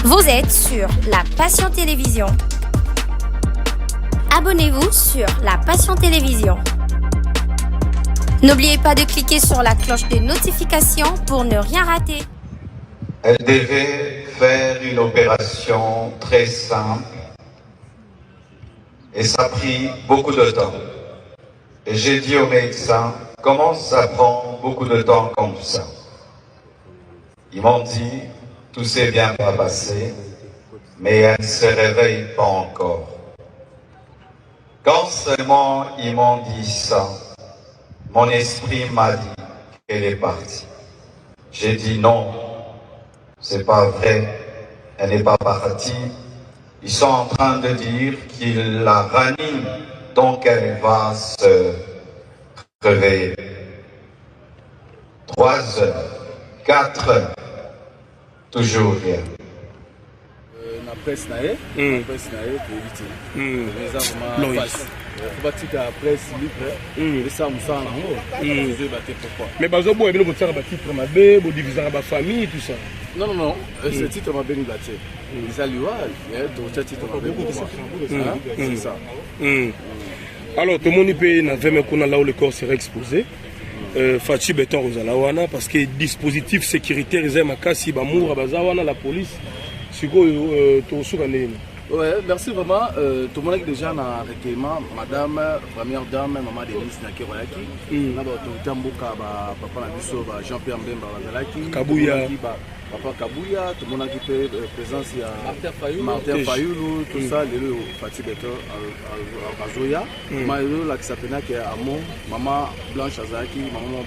Vous êtes sur La Passion Télévision. Abonnez-vous sur La Passion Télévision. N'oubliez pas de cliquer sur la cloche de notification pour ne rien rater. Elle devait faire une opération très simple et ça a pris beaucoup de temps. Et j'ai dit au médecin, comment ça prend beaucoup de temps comme ça? Ils m'ont dit, tout s'est bien passé, mais elle ne se réveille pas encore. Quand seulement ils m'ont dit ça, mon esprit m'a dit qu'elle est partie. J'ai dit non, c'est pas vrai, elle n'est pas partie. Ils sont en train de dire qu'ils la raniment, donc elle va se réveiller. 3 heures, 4 heures, toujours rien. La presse n'a pas pour éviter. La presse libre, et ça me semble pourquoi. Mais bazo bo ebino botsara ba titre mabe, bo diviser ba famille tout ça. Non, ce titre m'a béni blaté. Les alliés, ce titre m'a béni. C'est ça. Alors, tout le monde peut na vraiment qu'on a là où le corps serait exposé. Fachi Beton Rosalawana parce que dispositif sécuritaire ils aiment à Kassi Bamour Bazawana la police. Ouais, merci vraiment. Tout le monde est déjà dans le recueillement. Madame, première dame, maman Denise Nakiroyaki. On a l'autorité Mboka, papa Nabiso, Jean-Pierre Mbemba, Kabouya. Papa Kabouya, tout le monde qui fait présence, il y a Martin Fayoulou, tout ça, les Fatih Beto, Azoya. Maïlo, là qui s'appelle Amon, maman Blanche Azaki, maman.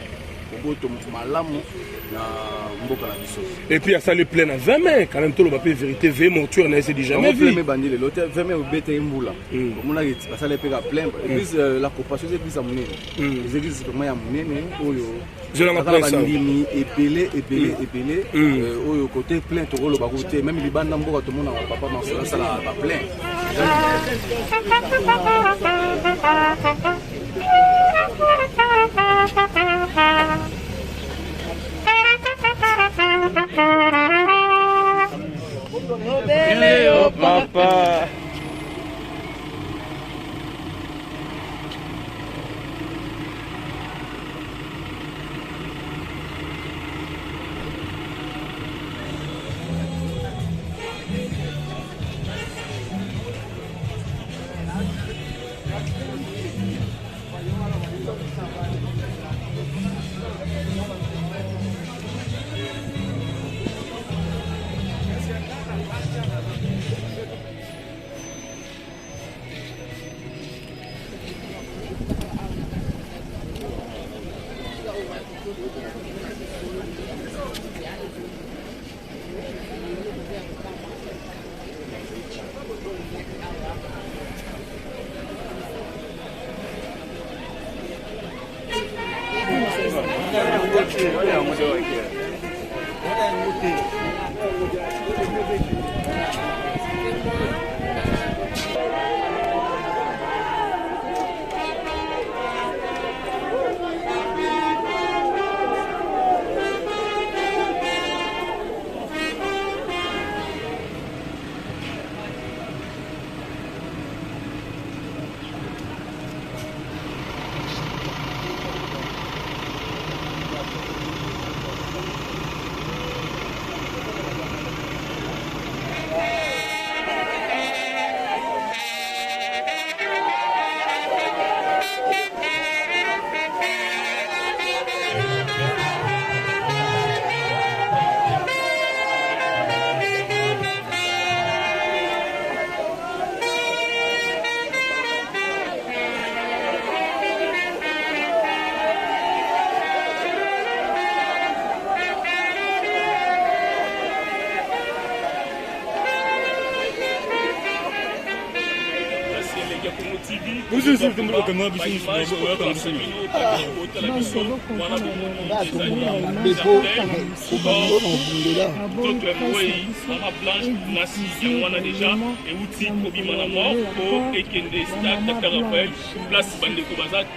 Et puis, il y a ça le plein à 20 mains. Quand même, tout le monde peut vérité, 20 montures, on a essayé déjà. Mais l'hôtel, 20 mains au BT Moula. On a ça les pègres plein. Et puis, la coopération, c'est plus à mon les églises, c'est comment il y a mon je l'en apprends ça. Épelé. Au côté plein, tout le côté. Même les bandes d'ambour, tout le monde a papa, ça là, plein. Léo papa.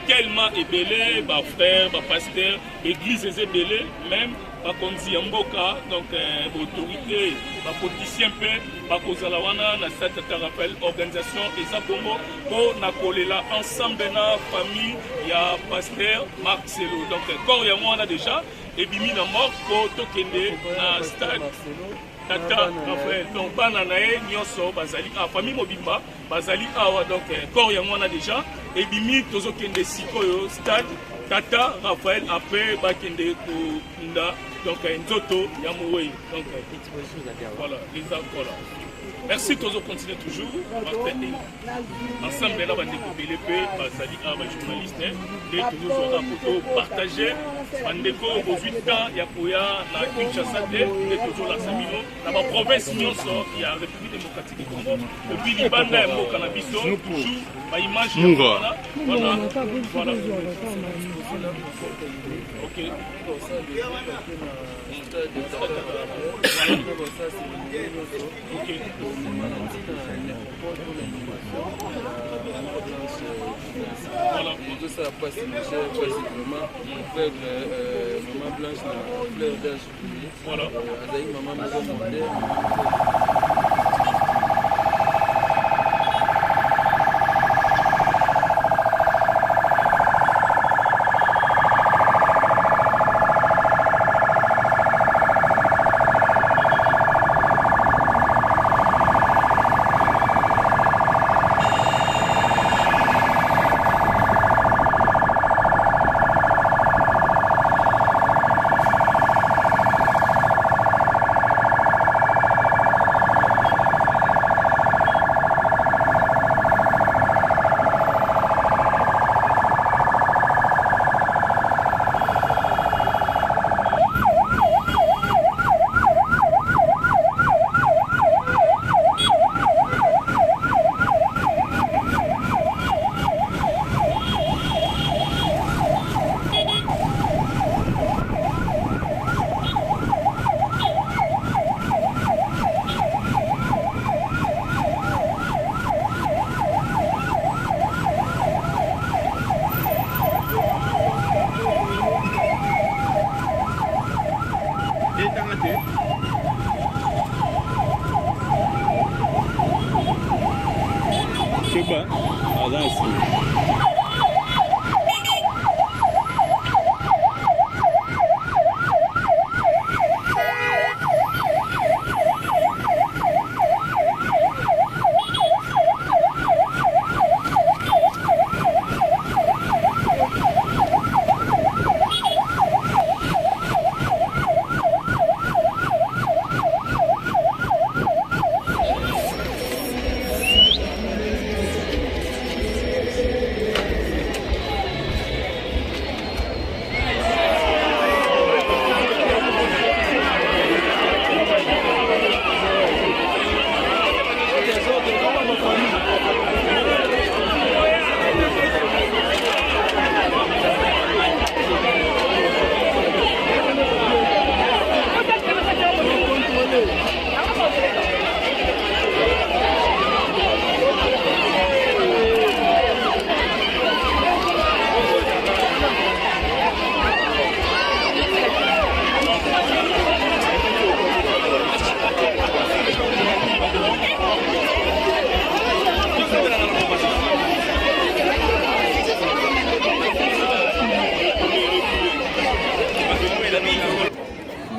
Tellement ébélé, frère, pasteur, église ébélé, même bakonzi ya mboka donc autorité bapoliticien mpe bakozala wana na stade Tata Raphaël organisation eza bongo mpo na kolela ensemble na famille ya pasteur Marc Selo donc corps yango wana déjà ebimi na mort mpo tokende na stade Tata Raphaël donc bana na ye nyonso bazali famille mobimba bazali awa donc corps yango wana déjà ebimi tozokende sikoyo stade Tata Raphaël après bakende kunda donc nzoto ya mowei donc voilà les voilà. Merci tous continuer toujours ensemble là bande ko BLP bazali a ba journaliste et toujours aura photo partager bande ko au 8 ans ya koya na Kinshasa et toujours la Samino na ba province nyonso ya République démocratique du Congo et puis libanda ya mo cannabiso toujours ba image voilà voilà OK OK voilà tout ça passe vraiment faire maman blanche na fleur d'âge voilà azai maman modèle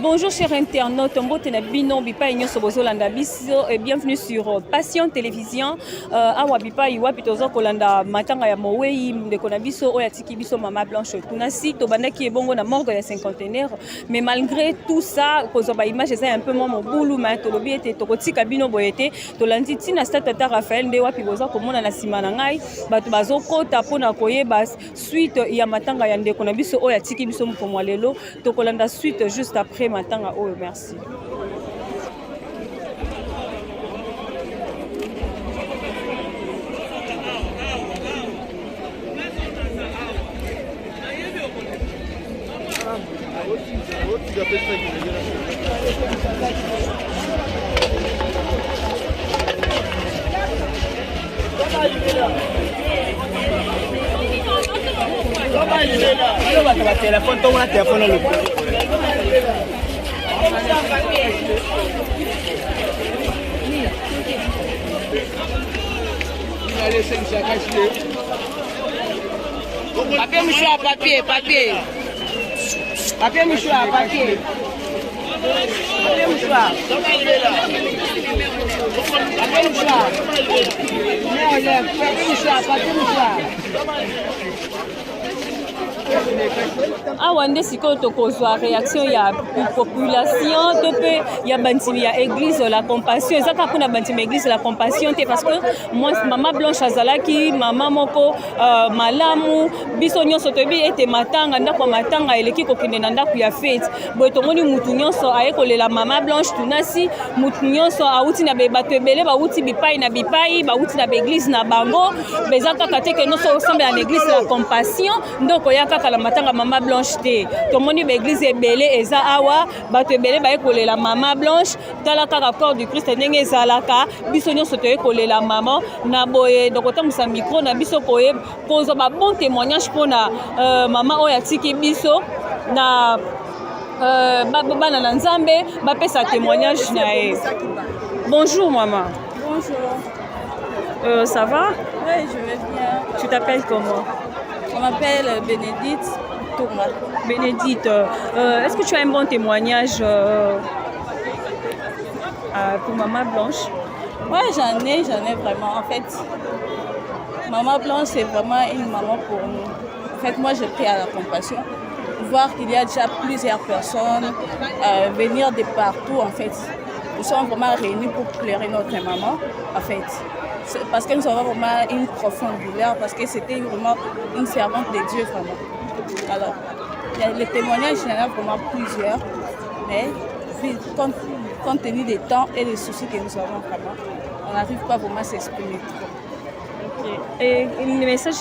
Bonjour chers internautes, et bienvenue sur Passion Télévision. Awa bipa iwa pitozo kolanda matanga ya mowei ndeko na biso oya tiki biso mama blanche tunasi to bandaki ebongo na morgue ya cinquantenaire, mais malgré tout ça kozo ba image eza un peu mo bulu ma to lobi ete to kotika bino boyete to landi tina stade Tata Raphaël nde wapi boza komona na sima na ngai bato bazokota pona koyeba suite ya matanga ya ndeko na biso oya tiki biso mpomo lelo to kolanda suite juste après matanga oyo. Merci. Téléphone, Papier mouchoir, papier. Papier mouchoir, papier. Papier mouchoir. Papier mouchoir. awa nde sikoyo tokozwa réaction ya population to mpe ya bantimi ya église la compassion eza kaka mpona bantimi ya église la compassion te parce que mama blanche azalaki mama moko malamu biso nyonso toyebi ete matanga ndako ya matanga eleki kokende na ndako ya fete boye tomoni mutu nyonso aye kolela mama blanche tunasi mutu nyonso awuti na bato ebele bawuti bipai na bipai bawuti na baeglise na bango beza kaka te ke nyonso osambela na église la compassion ndoko ya kaka la matanga mama blanche te tomoni baeglise ebele eza awa bato ebele baye kolela mama blanche tala kaka corps du Christ ndenge ezalaka biso nyonso toye kolela mama na boye donc otambusa micro na biso kozwa ba bon témoignage mpona mama oyo atiki biso na bana na nzambe bapesa témoignage na ye. Bonjour maman. Bonjour. Ça va? Oui, je vais bien. Tu t'appelles comment? On m'appelle Bénédicte Tourma. Bénédicte, est-ce que tu as un bon témoignage pour Maman Blanche? Oui, j'en ai vraiment. En fait, Maman Blanche, c'est vraiment une maman pour nous. En fait, moi, je prie à la compassion. Voir qu'il y a déjà plusieurs personnes venir de partout, en fait. Nous sommes vraiment réunis pour pleurer notre maman, en fait. Parce que nous avons vraiment une profonde douleur, parce que c'était vraiment une servante de Dieu, vraiment. Alors, les témoignages, il y en a vraiment plusieurs, mais compte tenu des temps et des soucis que nous avons, vraiment, on n'arrive pas vraiment à s'exprimer. Et le message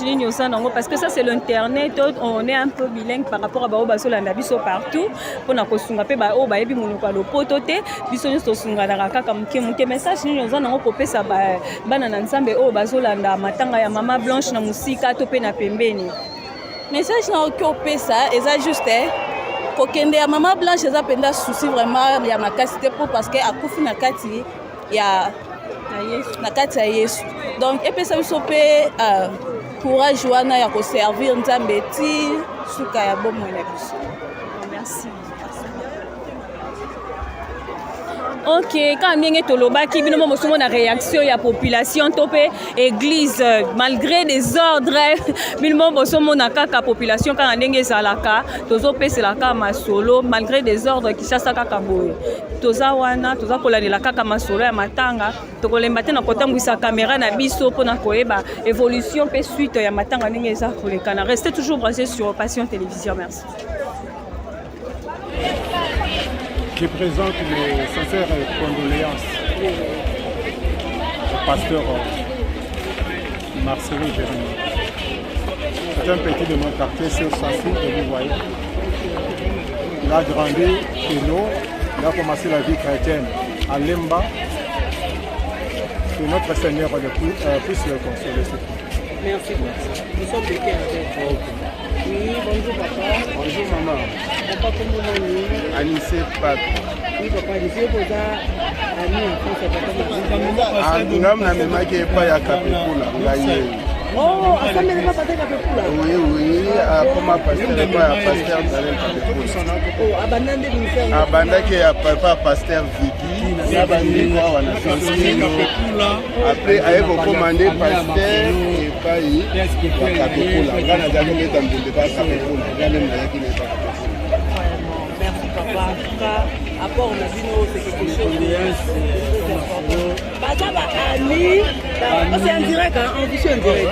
parce que ça c'est l'internet, on est un peu bilingue par rapport à Baobaso la Nabiso partout pour na kosunga pe ba o ba yebi monoko lo potote biso nyo sunga na kaka mke message ni nyoza na kopesa ba bana na nzambe o bazolanda matanga ya mama blanche na musika to pe na pembeni. Message na kopesa eza juste kokende ya mama blanche eza penda souci vraiment ya makasite pour parce que akufi na kati ya na kati ya Yesu. Donc epesa biso pe courage wana ya koservir nzambe ti suka ya bomoi na biso. Merci. Ok, quand bien que tolobaki bino mosumo na réaction ya population topé église malgré des ordres bino mosumo na kaka population quand ndenge zalaka tozo pesela ka masolo malgré des ordres qui chassa kaka boye toza wana toza kolanela kaka masolo ya matanga tokolemba te na kotambwisa caméra na biso pona koyeba évolution pe suite ya matanga ndenge za kolekana. Restez toujours branchés sur Passion Télévision. Merci. Je présente mes sincères condoléances au pasteur Marcelo Jérémy. C'est un petit de mon quartier sur Sassi, que vous voyez. Il a grandi chez nous, il a commencé la vie chrétienne à Lemba. Que notre Seigneur puisse le consoler. Merci. Nous sommes de quel âge? Oui, bonjour papa. Bonjour maman. Papa, comment vous allez? Anissé Pat. Oui papa, je suis déjà ami en France. Angam na memaki epai ya Kapekula ngaye. Oh, asame na papa Kapekula. Oui, comme pasteur epai ya pasteur Daniel Kapekula. Oh, abandande ministère. Abandaki ya papa pasteur Viki, ya bandeko wana Kapekula. Après aye recommandé pasteur epai ya Kapekula. Ngana zaki leta mbende pa Kapekula. Ngana ndaki leta Kapekula. Merci papa. En tout cas, apport na bino c'est quelque chose de c'est en direct, hein, en vision direct.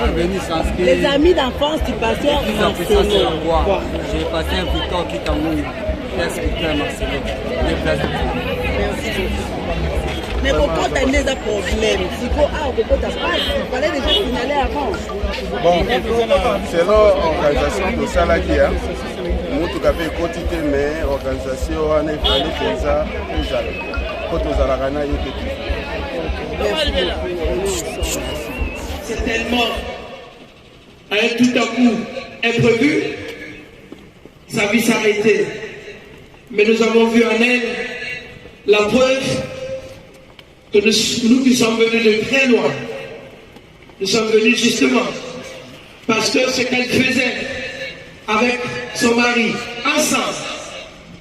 Les amis d'enfance du pasteur Marcelo. J'ai passé un peu de temps qui t'a mis. Merci Marcelo. Mais pourquoi tu as des problèmes? Il fallait déjà signaler avant. Bon, selon l'organisation de Salakia, nous avons fait quotidien, mais l'organisation a fait ça pour nous à c'est tellement allait tout à coup être vu, sa vie s'arrêtait. Mais nous avons vu en elle La preuve que nous qui sommes venus de très loin, nous sommes venus justement parce que ce qu'elle faisait avec son mari ensemble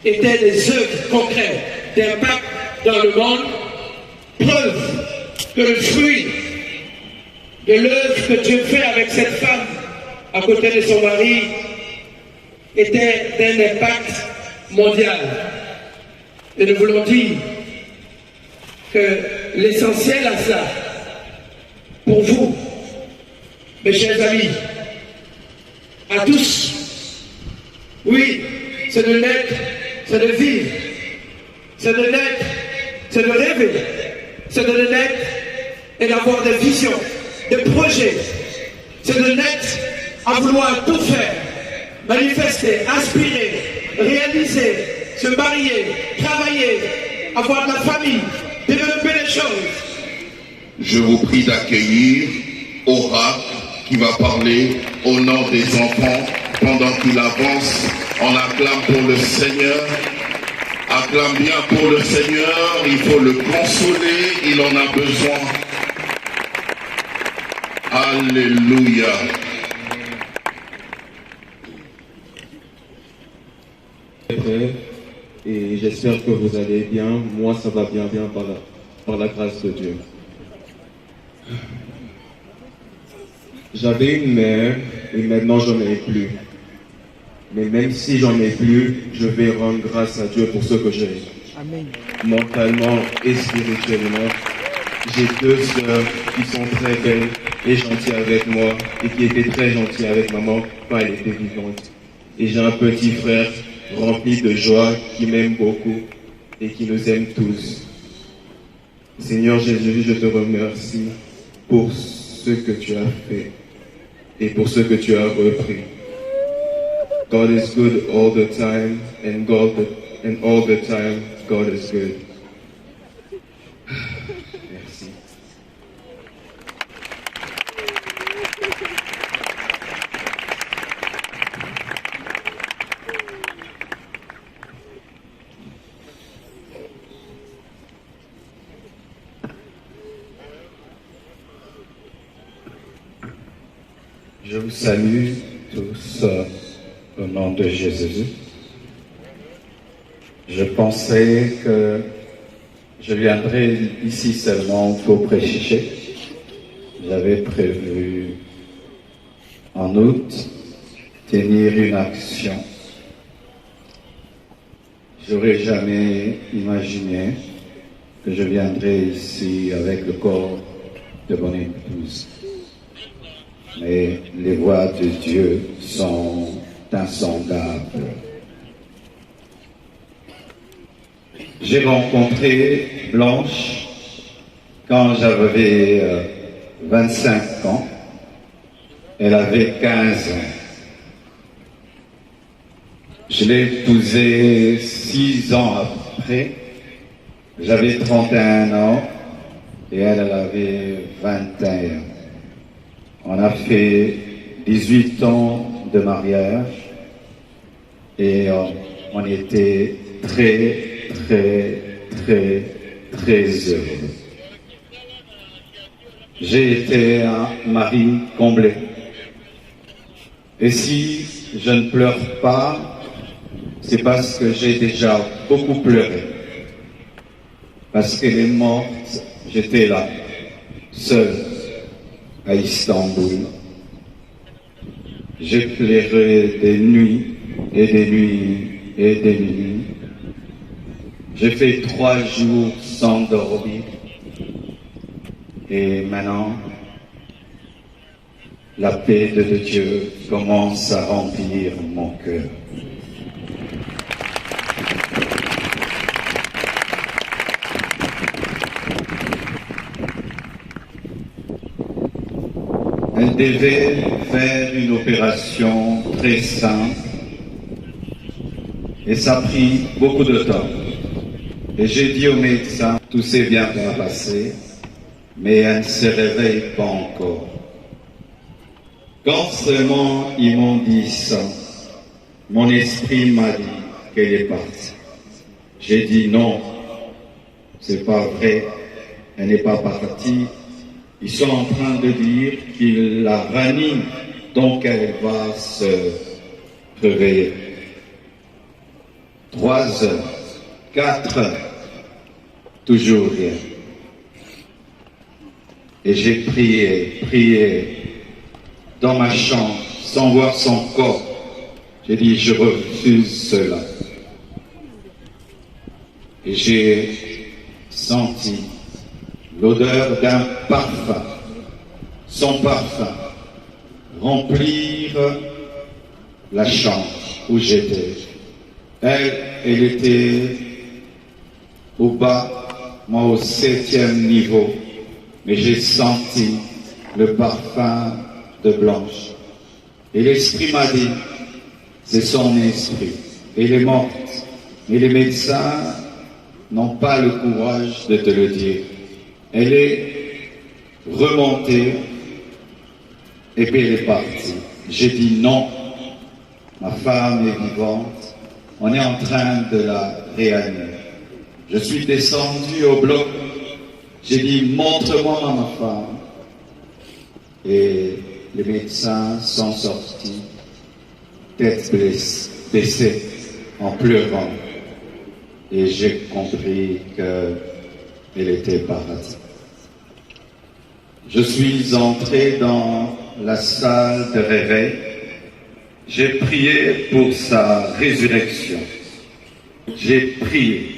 étaient des œuvres concrètes d'impact dans le monde. Preuve que le fruit de l'œuvre que Dieu fait avec cette femme à côté de son mari était d'un impact mondial. Et nous voulons dire que l'essentiel à ça, pour vous, mes chers amis, à tous, oui, c'est de naître, c'est de vivre, c'est de naître, c'est de rêver, c'est de naître et d'avoir des visions, des projets, c'est de naître à vouloir tout faire, manifester, aspirer, réaliser, se marier, travailler, avoir de la famille, développer les choses. Je vous prie d'accueillir Oracle qui va parler au nom des enfants pendant qu'il avance. On acclame pour le Seigneur. Acclame bien pour le Seigneur. Il faut le consoler. Il en a besoin. Alléluia. Et j'espère que vous allez bien. Moi, ça va bien par la grâce de Dieu. J'avais une mère et maintenant j'en ai plus. Mais même si j'en ai plus, je vais rendre grâce à Dieu pour ce que j'ai. Amen. Mentalement et spirituellement, j'ai deux sœurs qui sont très belles et gentilles avec moi et qui étaient très gentilles avec maman quand elle était vivante. Et j'ai un petit frère rempli de joie qui m'aime beaucoup et qui nous aime tous. Seigneur Jésus, je te remercie pour ce que tu as fait et pour ce que tu as repris. God is good all the time, and all the time, God is good. Merci. Je vous salue tous au nom de Jésus. Je pensais que je viendrais ici seulement pour prêcher. J'avais prévu en août tenir une action. J'aurais jamais imaginé que je viendrais ici avec le corps de mon épouse. Mais les voies de Dieu sont insondables. J'ai rencontré Blanche quand j'avais 25 ans. Elle avait 15 ans. Je l'ai épousée 6 ans après. J'avais 31 ans et elle avait 21. On a fait 18 ans de mariage et on était très heureux. J'ai été un mari comblé. Et si je ne pleure pas, c'est parce que j'ai déjà beaucoup pleuré. Parce qu'elle est morte, j'étais là, seul, à Istanbul. J'ai pleuré des nuits et des nuits et des nuits. J'ai fait 3 jours sans dormir. Et maintenant, la paix de Dieu commence à remplir mon cœur. Elle devait faire une opération très simple et ça a pris beaucoup de temps. Et j'ai dit au médecin, tout s'est bien passé, mais elle ne se réveille pas encore. Quand seulement ils m'ont dit ça, mon esprit m'a dit qu'elle est partie. J'ai dit non, c'est pas vrai, elle n'est pas partie. Ils sont en train de dire qu'il la ranime, donc elle va se réveiller. 3 heures, 4 heures, toujours rien. Et j'ai prié dans ma chambre, sans voir son corps. J'ai dit, je refuse cela. Et j'ai senti l'odeur d'un parfum, son parfum, remplir la chambre où j'étais. Elle était au bas, moi au 7e niveau, mais j'ai senti le parfum de Blanche. Et l'esprit m'a dit, c'est son esprit. Elle est morte. Mais les médecins n'ont pas le courage de te le dire. Elle est remontée et puis elle est partie. J'ai dit non, ma femme est vivante, on est en train de la réanimer. Je suis descendu au bloc, j'ai dit montre-moi ma femme. Et les médecins sont sortis, tête baissée, en pleurant. Et j'ai compris qu'elle était partie. Je suis entré dans la salle de réveil. J'ai prié pour sa résurrection. J'ai prié.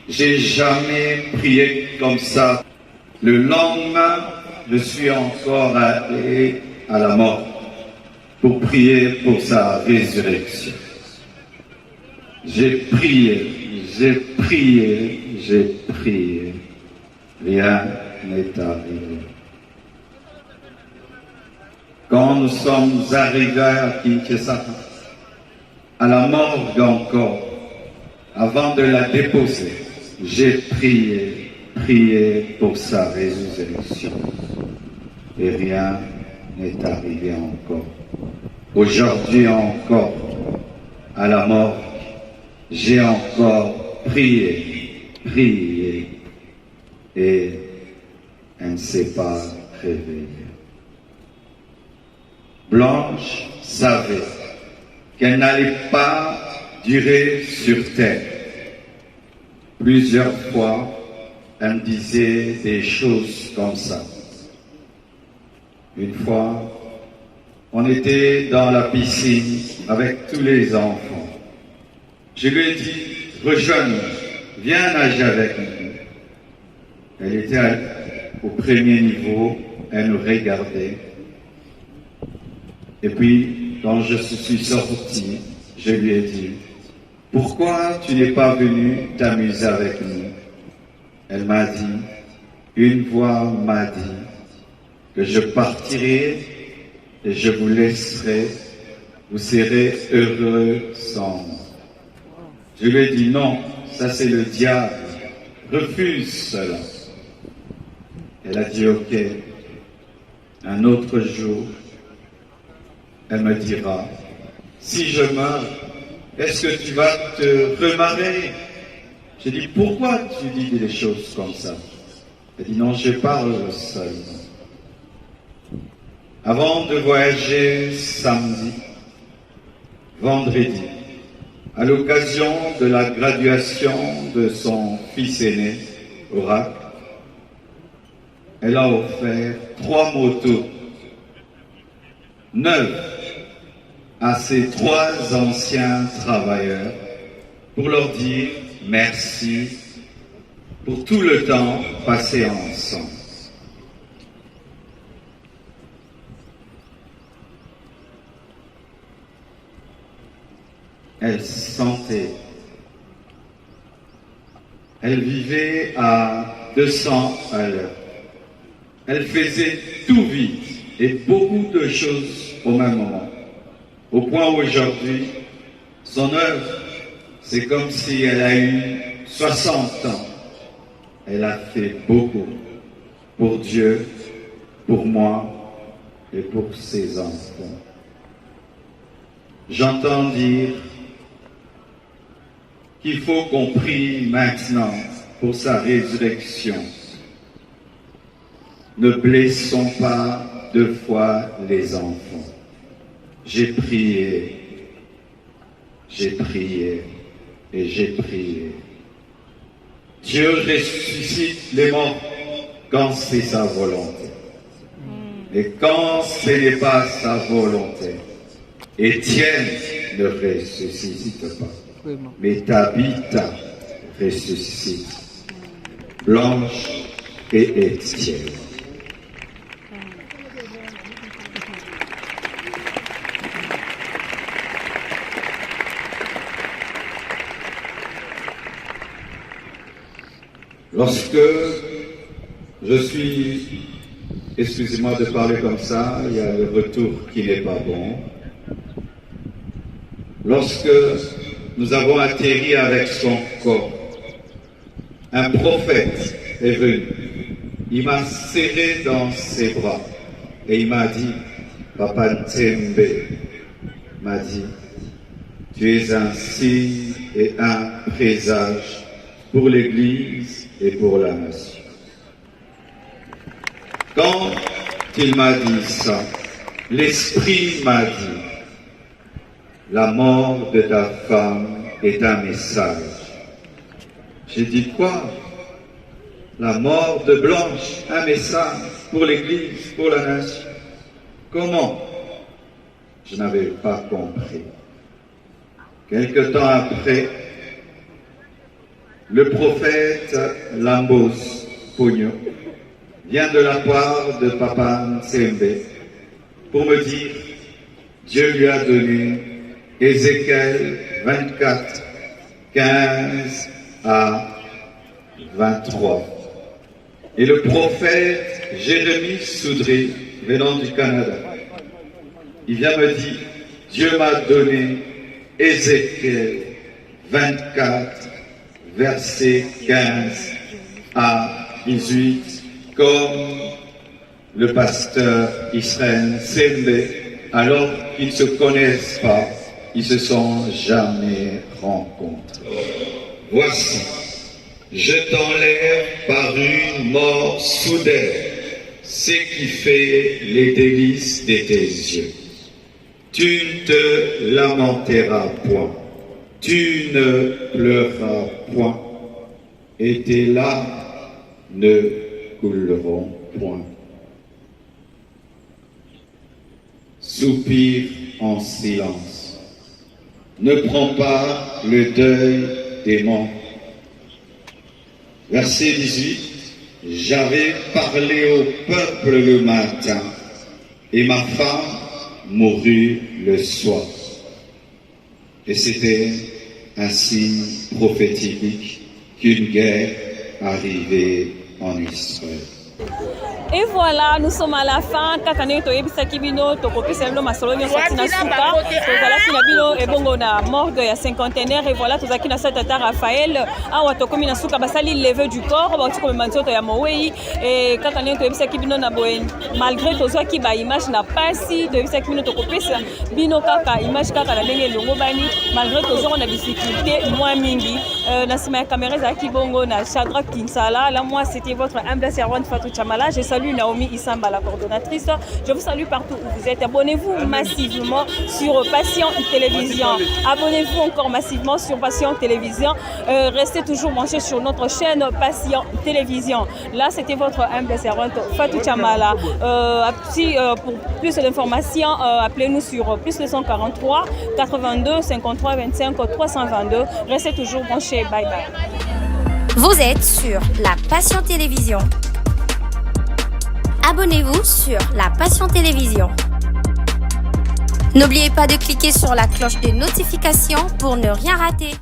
J'ai jamais prié comme ça. Le lendemain, je suis encore allé à la mort pour prier pour sa résurrection. J'ai prié. Rien n'est arrivé. Quand nous sommes arrivés à Kinshasa, à la morgue encore, avant de la déposer, j'ai prié pour sa résurrection. Et rien n'est arrivé encore. Aujourd'hui encore, à la morgue, j'ai encore prié, et elle ne s'est pas réveillée. Blanche savait qu'elle n'allait pas durer sur terre. Plusieurs fois, elle me disait des choses comme ça. Une fois, on était dans la piscine avec tous les enfants. Je lui ai dit, rejoins-nous, viens nager avec nous. Elle était au premier niveau, elle nous regardait. Et puis, quand je suis sorti, je lui ai dit, pourquoi tu n'es pas venu t'amuser avec nous? Elle m'a dit, une voix m'a dit que je partirai et je vous laisserai, vous serez heureux sans moi. Je lui ai dit non, ça c'est le diable, refuse cela. Elle a dit ok, un autre jour, elle me dira, si je meurs, est-ce que tu vas te remarier? J'ai dit, pourquoi tu dis des choses comme ça? Elle dit, non, je parle seulement. Avant de voyager samedi, vendredi, à l'occasion de la graduation de son fils aîné, Oracle, elle a offert 3 motos neuves à ses 3 anciens travailleurs pour leur dire merci pour tout le temps passé ensemble. Elle sentait, elle vivait à 200 à l'heure. Elle faisait tout vite et beaucoup de choses au même moment. Au point où aujourd'hui, son œuvre, c'est comme si elle a eu 60 ans. Elle a fait beaucoup pour Dieu, pour moi et pour ses enfants. J'entends dire qu'il faut qu'on prie maintenant pour sa résurrection. Ne blessons pas deux fois les enfants. J'ai prié et j'ai prié. Dieu ressuscite les morts quand c'est sa volonté. Et quand ce n'est pas sa volonté, Étienne ne ressuscite pas, mais Tabitha ressuscite. Blanche et Étienne. Lorsque je suis, excusez-moi de parler comme ça, il y a le retour qui n'est pas bon. Lorsque nous avons atterri avec son corps, un prophète est venu. Il m'a serré dans ses bras et il m'a dit, Papa Ntembe, m'a dit, tu es un signe et un présage pour l'Église et pour la nation. Quand il m'a dit ça, l'Esprit m'a dit, la mort de ta femme est un message. J'ai dit quoi? La mort de Blanche, un message pour l'Église, pour la nation. Comment? Je n'avais pas compris. Quelque temps après, le prophète Lambos Pogno vient de la part de Papa Ntembe pour me dire, Dieu lui a donné Ézéchiel 24, 15 à 23. Et le prophète Jérémie Soudry, venant du Canada, il vient me dire, Dieu m'a donné Ézéchiel 24, versets 15 à 18, comme le pasteur Israël Sembe, alors qu'ils ne se connaissent pas, ils se sont jamais rencontrés. Voici, je t'enlève par une mort soudaine, ce qui fait les délices de tes yeux. Tu ne te lamenteras point, tu ne pleureras point, et tes larmes ne couleront point. Soupire en silence. Ne prends pas le deuil des morts. Verset 18. J'avais parlé au peuple le matin, et ma femme mourut le soir. Et c'était un signe prophétique qu'une guerre arrivait en Israël. Et voilà, nous sommes à la fin. Kakane to yebisa kibino to kopisa bino masolo nyo satina suka. Tozala kina bino ebongo na morgue ya cinquantenaire et voilà tozaki na sa tata Raphaël awa to komi na suka basali lever du corps ba tiko manzoto ya Mowei et kakane to yebisa kibino na boen malgré tozo ki ba image na pasi to yebisa kibino to kopisa bino kaka image kaka na ndenge longo bani malgré tozo na difficulté moins mingi na sima ya caméra za kibongo na Shadrach Kinsala. Là moi c'était votre humble servante Fatou Chamala. Je salue Naomi Issamba, la coordonnatrice. Je vous salue partout où vous êtes. Abonnez-vous massivement sur Passion Télévision. Abonnez-vous encore massivement sur Passion Télévision. Restez toujours branchés sur notre chaîne Passion Télévision. Là, c'était votre humble servante Fatou Chamala. Pour plus d'informations, appelez-nous sur plus 243 82 53 25 322. Restez toujours branchés. Bye bye. Vous êtes sur la Passion Télévision. Abonnez-vous sur la Passion Télévision. N'oubliez pas de cliquer sur la cloche de notification pour ne rien rater.